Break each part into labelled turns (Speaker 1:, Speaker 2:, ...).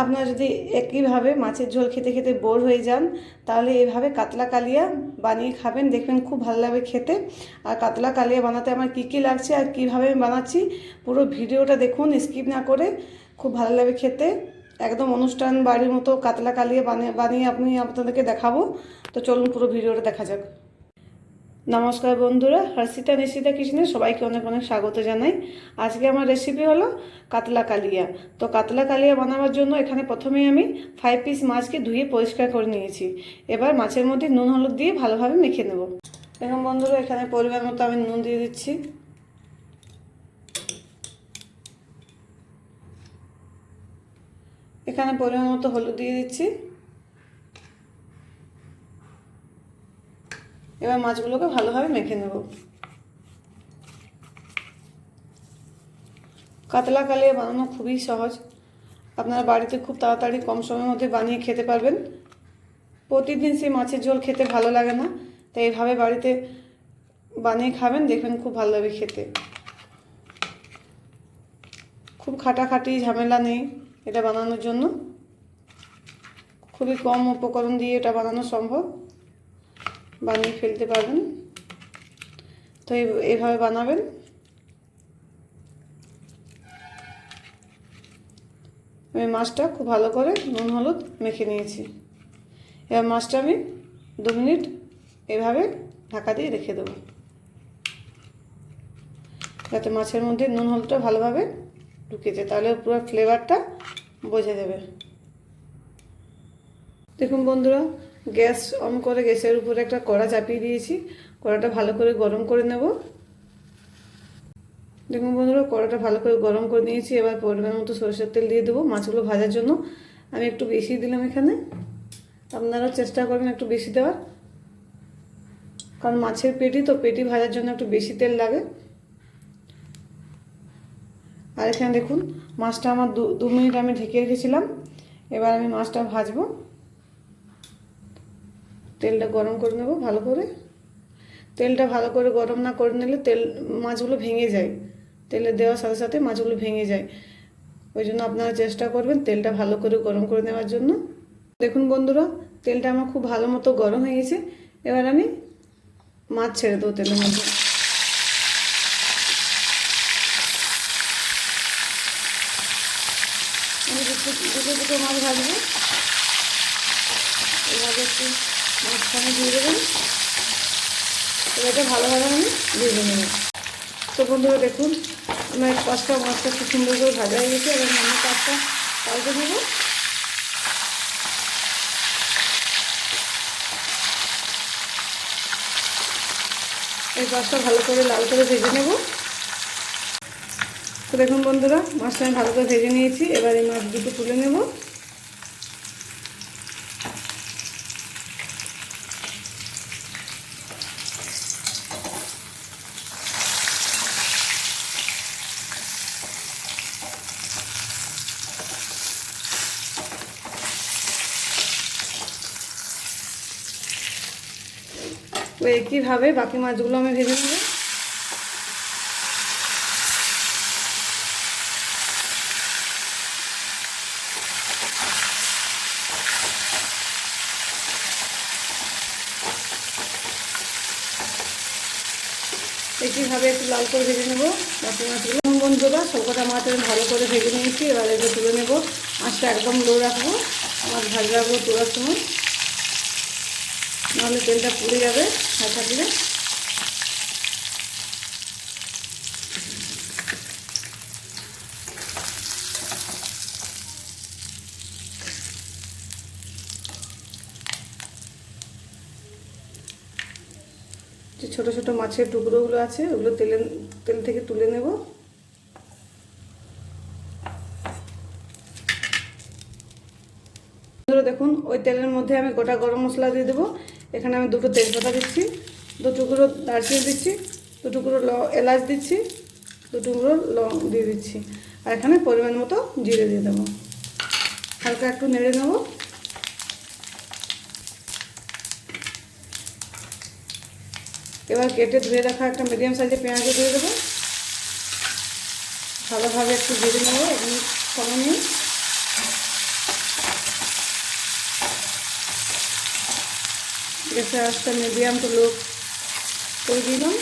Speaker 1: আপনারা যদি একইভাবে মাছের ঝোল খেতে খেতে বোর হয়ে যান তাহলে এইভাবে কাতলা কালিয়া বানিয়ে খাবেন, দেখবেন খুব ভালো লাগবে খেতে। আর কাতলা কালিয়া বানাতে আমার কী কী লাগছে আর কীভাবে আমি বানাচ্ছি পুরো ভিডিওটা দেখুন, স্কিপ না করে, খুব ভালো লাগবে খেতে। একদম অনুষ্ঠান বাড়ির মতো কাতলা কালিয়া বানিয়ে আপনাদেরকে দেখাবো। তো চলুন পুরো ভিডিওটা দেখা যাক। নমস্কার বন্ধুরা, হর্ষিতা নিশিতা কিচেনে সবাইকে অনেক অনেক স্বাগত জানাই। আজকে আমার রেসিপি হলো কাতলা কালিয়া। তো কাতলা কালিয়া বানাবার জন্য এখানে প্রথমেই আমি 5 পিস মাছকে ধুয়ে পরিষ্কার করে নিয়েছি। এবার মাছের মধ্যে নুন হলুদ দিয়ে ভালোভাবে মেখে নেব। এখন বন্ধুরা এখানে পরিমাণ মতো আমি নুন দিয়ে দিচ্ছি। এখানে পরিমাণ মতো হলুদ দিয়ে দিচ্ছি। এবার মাছগুলোকে ভালোভাবে মেখে নেব। কাতলা কালিয়া বানানো খুবই সহজ, আপনারা বাড়িতে খুব তাড়াতাড়ি কম সময়ের মধ্যে বানিয়ে খেতে পারবেন। প্রতিদিন সেই মাছের ঝোল খেতে ভালো লাগে না, তাই এইভাবে বাড়িতে বানিয়ে খাবেন, দেখবেন খুব ভালো লাগবে খেতে। খুব খাটাখাটি ঝামেলা নেই এটা বানানোর জন্য, খুবই কম উপকরণ দিয়ে এটা বানানো সম্ভব, বানিয়ে ফেলতে পারবেন। তো এইভাবে বানাবেন। আমি মাছটা খুব ভালো করে নুন হলুদ মেখে নিয়েছি। এবার মাছটা আমি 2 মিনিট এভাবে ঢাকা দিয়ে রেখে দেবো, যাতে মাছের মধ্যে নুন হলুদটা ভালোভাবে ঢুকে যায়, তাহলে পুরো ফ্লেভারটা বোঝা যাবে। দেখুন বন্ধুরা, গ্যাস অন করে গ্যাসের উপরে একটা কড়া চাপিয়ে দিয়েছি। কড়াটা ভালো করে গরম করে নেব। দেখুন বন্ধুরা, কড়াটা ভালো করে গরম করে নিয়েছি। এবার পরিমাণ মতো সরষের তেল দিয়ে দেবো মাছগুলো ভাজার জন্য। আমি একটু বেশি দিলাম এখানে, আপনারাও চেষ্টা করবেন একটু বেশি দেওয়ার, কারণ মাছের পেটি তো, পেটি ভাজার জন্য একটু বেশি তেল লাগে। আর এখানে দেখুন মাছটা আমার 2 মিনিট আমি ঢেকে রেখেছিলাম। এবার আমি মাছটা ভাজবো। তেলটা গরম করে নেব ভালো করে। তেলটা ভালো করে গরম না করে নিলে মাছগুলো ভেঙে যায়, তেলে দেওয়ার সাথে সাথে মাছগুলো ভেঙে যায়। ওই জন্য আপনারা চেষ্টা করবেন তেলটা ভালো করে গরম করে নেওয়ার জন্য। দেখুন বন্ধুরা, তেলটা আমার খুব ভালো মতো গরম হয়ে গেছে। এবার আমি মাছ ছেড়ে দেবো তেলের মধ্যে। আমি দুটো মাছ ভাজবো। এভাবে একটু মাছখানে দিয়ে দেবেন। এটা ভালোভাবে আমি ভেজে নেব। তো বন্ধুরা দেখুন, আমার পাঁচটা মাছটা খুব সুন্দর করে ভাজা হয়ে গেছে। এবার অন্য পাঁচটা পাল্টে দেব। এই পাঁচটা ভালো করে লাল করে ভেজে নেব। তো দেখুন বন্ধুরা, মাছটা আমি ভালো করে ভেজে নিয়েছি। এবার এই মাছ দুটো তুলে নেব। একইভাবে বাকি মাছগুলো আমি ভেজে নেব। একইভাবে একটু লাল করে ভেজে নেব বাকি মাছগুলো। বন্ধুরা, সবকটা মাছ আমি ভালো করে ভেজে নিয়েছি। এবার এটা তুলে নেব। মাছটা একদম লো রাখবো, মাছ ভাজা রাখবো তোলার সময়, নাহলে তেলটা পুড়ে যাবে হালকা দিলে। যে ছোটো ছোটো মাছের টুকরোগুলো আছে ওগুলো তেল থেকে তুলে নেব। দেখুন, ওই তেলের মধ্যে আমি গোটা গরম মশলা দিয়ে দেবো। এখানে আমি 2টো তেজপাতা দিচ্ছি, 2 টুকরো দারচিনি দিচ্ছি, 2 টুকরো এলাচ দিচ্ছি, 2 টুকরো লং দিয়ে দিচ্ছি। আর এখানে পরিমাণ মতো জিরে দিয়ে দেবো। হালকা একটু নেড়ে নেব। এবার কেটে ধুয়ে রাখা একটা মিডিয়াম সাইজের পেঁয়াজও দিয়ে দেবো। ভালোভাবে একটু ভেজে নেব 1 মিনিট সময় নিয়ে। গ্যাসের আঁচটা মিডিয়াম টু লো করে দিলাম।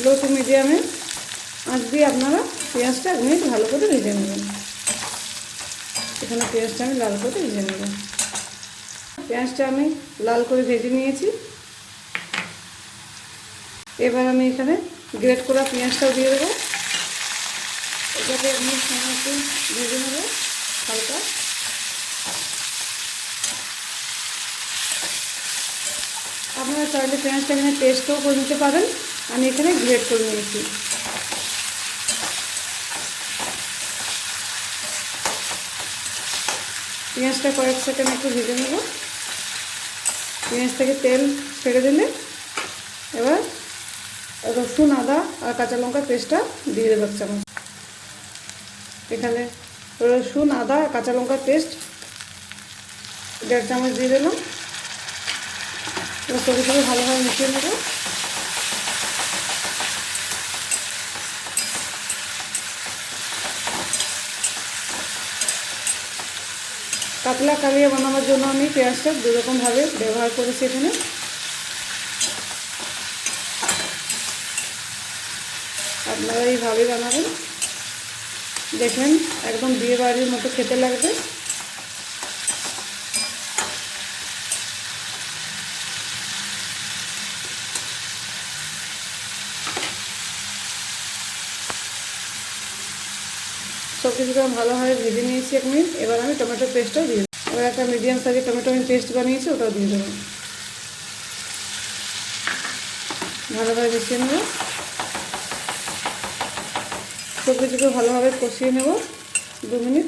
Speaker 1: লো টু মিডিয়ামে আঁচ দিয়ে আপনারা পেঁয়াজটা 1 মিনিট ভালো করে ভেজে নেবেন। এখানে পেঁয়াজটা আমি লাল করে ভেজে নেব। পেঁয়াজটা আমি লাল করে ভেজে নিয়েছি। এবার আমি এখানে গ্রেট করা পেঁয়াজটাও দিয়ে দেবো। এটাকে আমি সমস্ত ভেজে নেব হালকা। আপনারা চাইলে পেঁয়াজটা এখানে পেস্টও করে নিতে পারেন, আমি এখানে গ্রেট করে নিয়েছি। পেঁয়াজটা কয়েক সেকেন্ড একটু ভেজে নেব। পেঁয়াজ থেকে তেল ছেড়ে দিলে এবার রসুন, আদা আর কাঁচা লঙ্কার পেস্টটা দিয়ে দেবো 1 চামচ। এখানে রসুন, আদা আর কাঁচা লঙ্কার পেস্ট 1.5 চামচ দিয়ে দিলাম। এবার সবজিগুলো ভালোভাবে মিশিয়ে নেব। কাতলা কালিয়া বানানোর জন্য আমি পেঁয়াজটা 2 রকমভাবে ব্যবহার করেছি এখানে। আপনারা এইভাবে বানাবেন, দেখবেন একদম বিয়ে বাড়ির মতো খেতে লাগবে। সব কিছুকে আমি ভালোভাবে ভেজে নিয়েছি 1 মিনিট। এবার আমি টমেটো পেস্টটাও দিয়ে দেবো। এবার একটা মিডিয়াম সাইজের টমেটো আমি পেস্ট বানিয়েছি, ওটাও দিয়ে দেবো। ভালোভাবে মিশিয়ে নেব। সব কিছুকে ভালোভাবে কষিয়ে নেব 2 মিনিট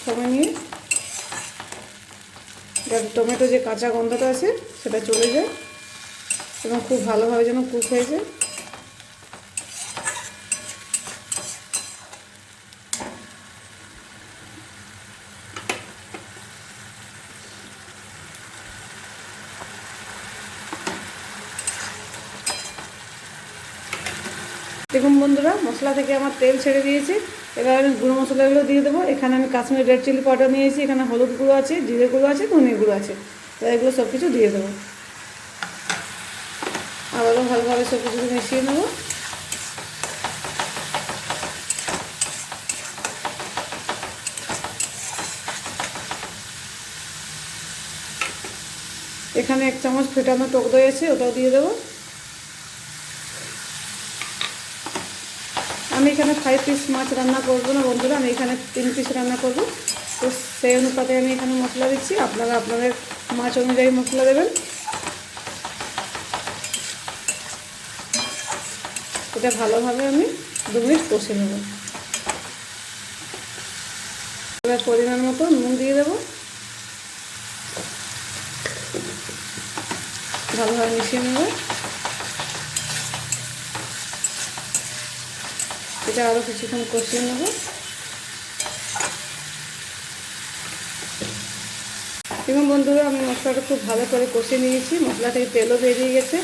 Speaker 1: সময় নিয়ে, যাতে টমেটো যে কাঁচা গন্ধটা আছে সেটা চলে যায় এবং খুব ভালোভাবে যেন কুক হয়ে যায়। দেখুন বন্ধুরা, মশলা থেকে আমার তেল ছেড়ে দিয়েছে। এবার আমি গুঁড়ো মশলাগুলো দিয়ে দেবো। এখানে আমি কাশ্মীরি রেড চিলি পাউডার নিয়েছি, এখানে হলুদ গুঁড়ো আছে, জিরে গুঁড়ো আছে, ধনে গুঁড়ো আছে। তো এগুলো সব কিছু দিয়ে দেবো। আবারও ভালোভাবে সব কিছু মিশিয়ে নেব। এখানে 1 চামচ ফেটানো টক দই আছে, ওটাও দিয়ে দেবো। আমি এখানে 5 পিস মাছ রান্না করবো না বন্ধুরা, আমি এখানে 3 পিস রান্না করব। তো সেই অনুপাতে আমি এখানে মশলা দিচ্ছি, আপনারা আপনাদের মাছ অনুযায়ী মশলা দেবেন। এটা ভালোভাবে আমি 2 মিনিট কষে নেব। এবার পরিমাণ মতো নুন দিয়ে দেবো। ভালোভাবে মিশিয়ে নেব। এটা আরও কিছুক্ষণ কষিয়ে নেব। এবং বন্ধুরা, আমি মশলাটা খুব ভালো করে কষিয়ে নিয়েছি, মশলা থেকে তেলও বেরিয়ে গেছে।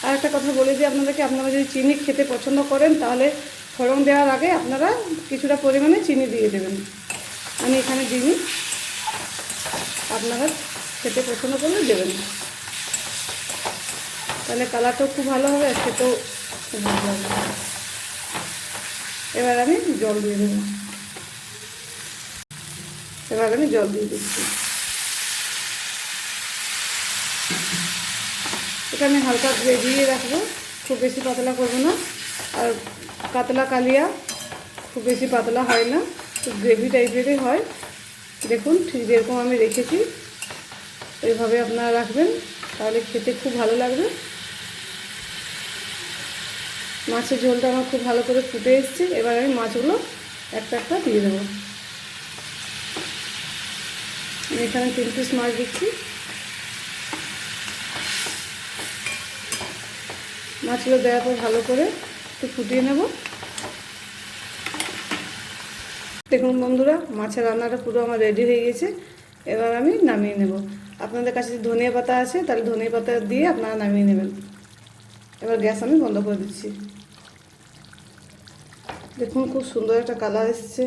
Speaker 1: আর একটা কথা বলে দিই আপনাদেরকে, আপনারা যদি চিনি খেতে পছন্দ করেন তাহলে ফোড়ন দেওয়ার আগে আপনারা কিছুটা পরিমাণে চিনি দিয়ে দেবেন। আমি এখানে দিইনি, আপনারা খেতে পছন্দ করলে দেবেন, তাহলে কালারটাও খুব ভালো হবে আর খেতেও খুব ভালো হবে। এবার আমি জল দিয়ে দেবো। এবার আমি জল দিয়ে দিচ্ছি। এটা আমি হালকা গ্রেভিয়ে রাখবো, খুব বেশি পাতলা করবো না। আর কাতলা কালিয়া খুব বেশি পাতলা হয় না, খুব গ্রেভি টাইপেরই হয়। দেখুন ঠিক যেরকম আমি রেখেছি এইভাবে আপনারা রাখবেন, তাহলে খেতে খুব ভালো লাগবে। মাছের ঝোলটা আমার খুব ভালো করে ফুটে এসেছে। এবার আমি মাছগুলো একটা একটা দিয়ে দেবো। আমি এখানে 3 পিস মাছ দিচ্ছি। মাছগুলো দেওয়ার পর ভালো করে একটু ফুটিয়ে নেব। দেখুন বন্ধুরা, মাছের রান্নাটা পুরো আমার রেডি হয়ে গেছে। এবার আমি নামিয়ে নেব। আপনাদের কাছে যদি ধনিয়া পাতা আছে তাহলে ধনিয়া পাতা দিয়ে আপনারা নামিয়ে নেবেন। এবার গ্যাস আমি বন্ধ করে দিচ্ছি। দেখুন খুব সুন্দর একটা কালার এসেছে।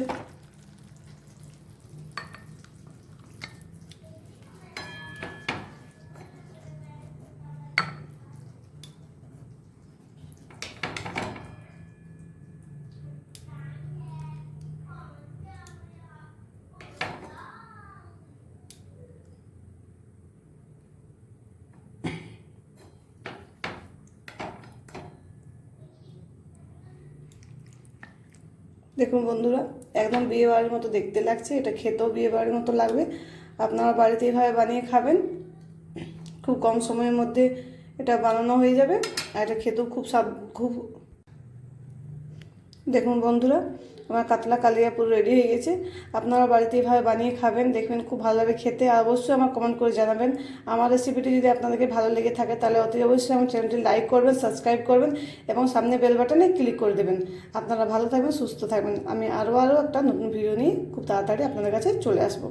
Speaker 1: দেখুন বন্ধুরা, একদম বিয়ে বাড়ির মতো দেখতে লাগছে, এটা খেতেও বিয়ে বাড়ির মতো লাগবে। আপনারা বাড়িতে এইভাবে বানিয়ে খাবেন, খুব কম সময়ের মধ্যে এটা বানানো হয়ে যাবে। আর এটা খেতেও খুব দেখুন বন্ধুরা, আমার কাতলা কালিয়া পুরো রেডি হয়ে গেছে। আপনারা বাড়িতে এইভাবে বানিয়ে খাবেন, দেখবেন খুব ভালো লাগবে খেতে। আর অবশ্যই আমার কমেন্ট করে জানাবেন আমার রেসিপিটি যদি আপনাদেরকে ভালো লেগে থাকে, তাহলে অতি অবশ্যই আমার চ্যানেলটি লাইক করবেন, সাবস্ক্রাইব করবেন এবং সামনে বেল বাটনে ক্লিক করে দেবেন। আপনারা ভালো থাকবেন, সুস্থ থাকবেন। আমি আরও একটা নতুন ভিডিও নিয়ে খুব তাড়াতাড়ি আপনাদের কাছে চলে আসবো।